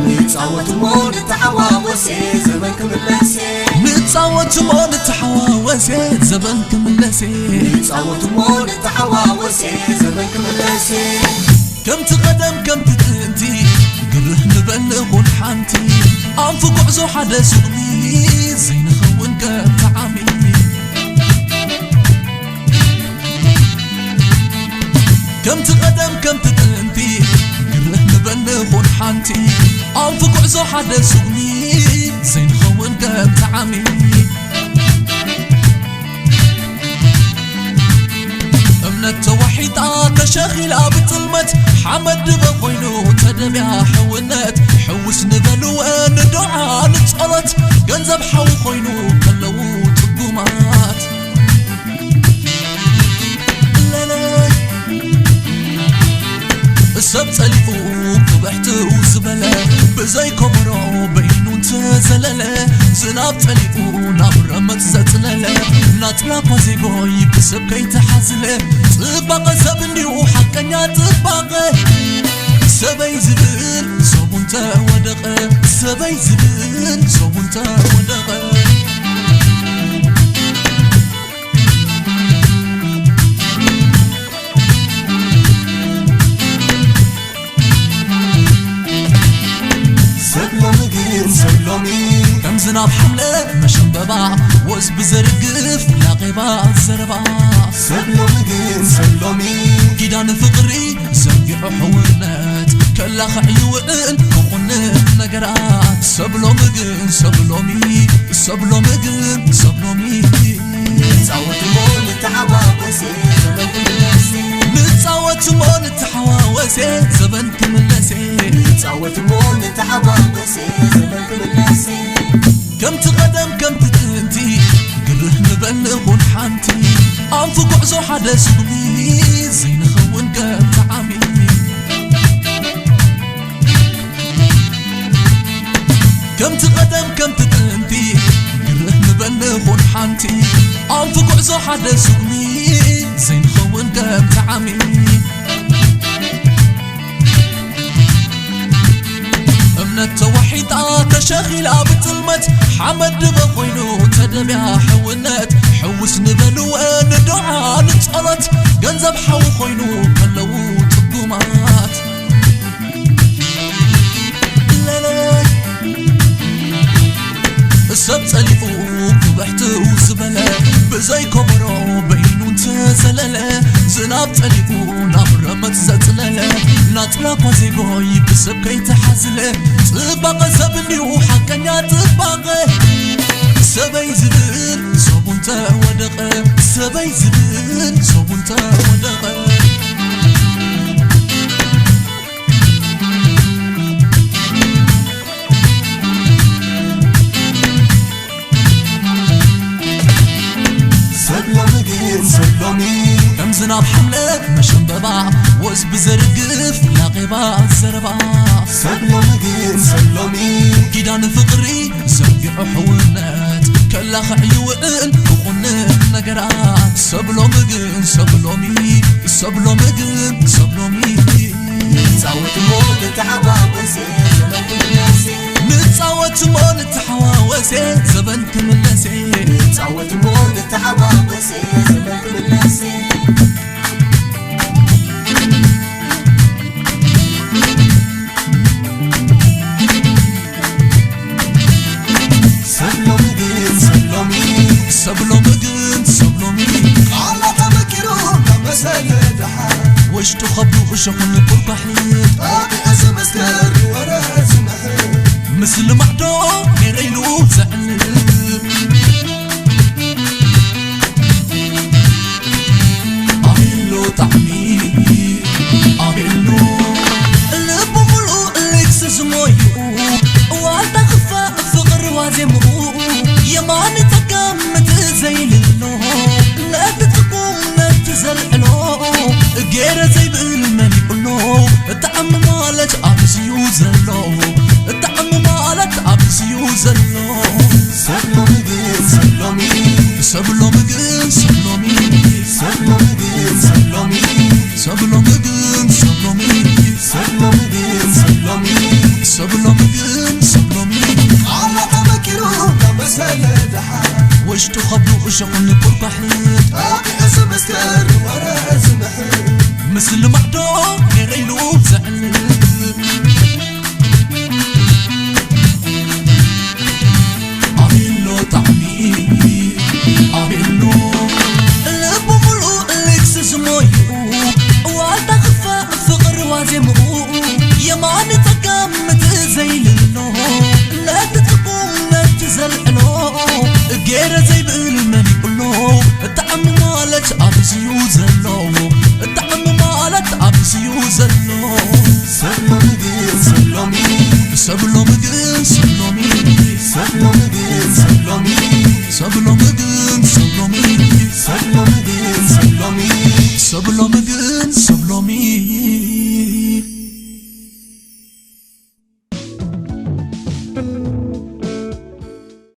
نتصوت مون تحواوسي زمن كملسي نتصوت مون تحواوسي زمن كملسي نتصوت مون تحواوسي زمن كملسي كم تقدم كم تتنتي قره نبلغ حانتي أنفق عزو حدا سقني زين خون كتعامي كم تقدم كم تتنتي قره نبلغ حانتي أنفق عزو حدا سقني زين خون كتعامي أمنت وحيدة كشاخلة بطلمت حمد بخوينو تدمع حونت حوس نبلو أن دعاء نتصلت جنزب حو خوينو كلو تقومات لا لا السبت ألفو قبحتو زبلة بزي كبرو بينو تزللة زناب تلفو نابر متزتللة ناتلاق وزيبوي بسب كي تحزلة طباقة سبني وحقنيا طباقة سبي زبل صوبون تودقة سبي زبل صوبون تودقة سلومي كم زناب حملة مشن ببع وز بزرقف لاقبا الزربع سلومي كيدان فقري زرقع حورنات كلا خعيوئن وقنن نقرات سبلومي سبلومي نتصوت مون تحواوسي زمن كملسي نتصوت مون تحواوسي زمن كملسي نتصوت مون تحواوسي زمن كملسي كم تقدم كم تتنتي قره نبلغ حانتي أنفق عزو حدا سقني زين خون كم تعامي كم تقدم كم تتنتي قره نبلغ حانتي أنفق عزو حدا سقني زين خون كم تعامي أمنت وحيدة كشاخلة بطلمت حمد بخوينو تدمع حونت حوس نبلو أن دعاء نتصلت جنزب حو خوينو كلو تقومات لا لا السبت ألفو قبحتو زبلة بزي كبرو بينو تزللة زناب تلفو نابر متزتللة ناتلاق وزيبوي بسب كي تحزلة طباقة سبني وحقنيا طباقة سبي زبل صوبون تودقة سبي زبل صوبون تودقة سلومي كم زناب حملة مشن ببع وز بزرقف لاقبا الزربع سلومي كيدان فقري زرقع حونات كلا خعيوئن وقنن نقرات سبلومي نتصوت مون تحواوسي زمن كملسي نتصوت مون تحواوسي زمن كملسي نتصوت مون تحواوسي زمن كملسي سبلومي الله تمكرون مسألة دحا وش تخبي وشغل القرب حليب باقي أزم أسكر ورا أزم أحرب مثل معدو غيريلو زعل أعملو طعمي أعملو اللب ملو اللي تسزمو وعلى خفا فقر وازمو يمان تقام تزيل له لا تقوم تزلعلو غير زي بالمن يقولو الطعم مالك أبسيو زلو الطعم مالك أبسيو زلو سبلومي سبلومي زمويو وعدا خفا فقر وازمو يمان تقام متزيللو لا تتقوم لا تزلقلو غير زي بالمن يقولو تعم مالك أبزيو زلو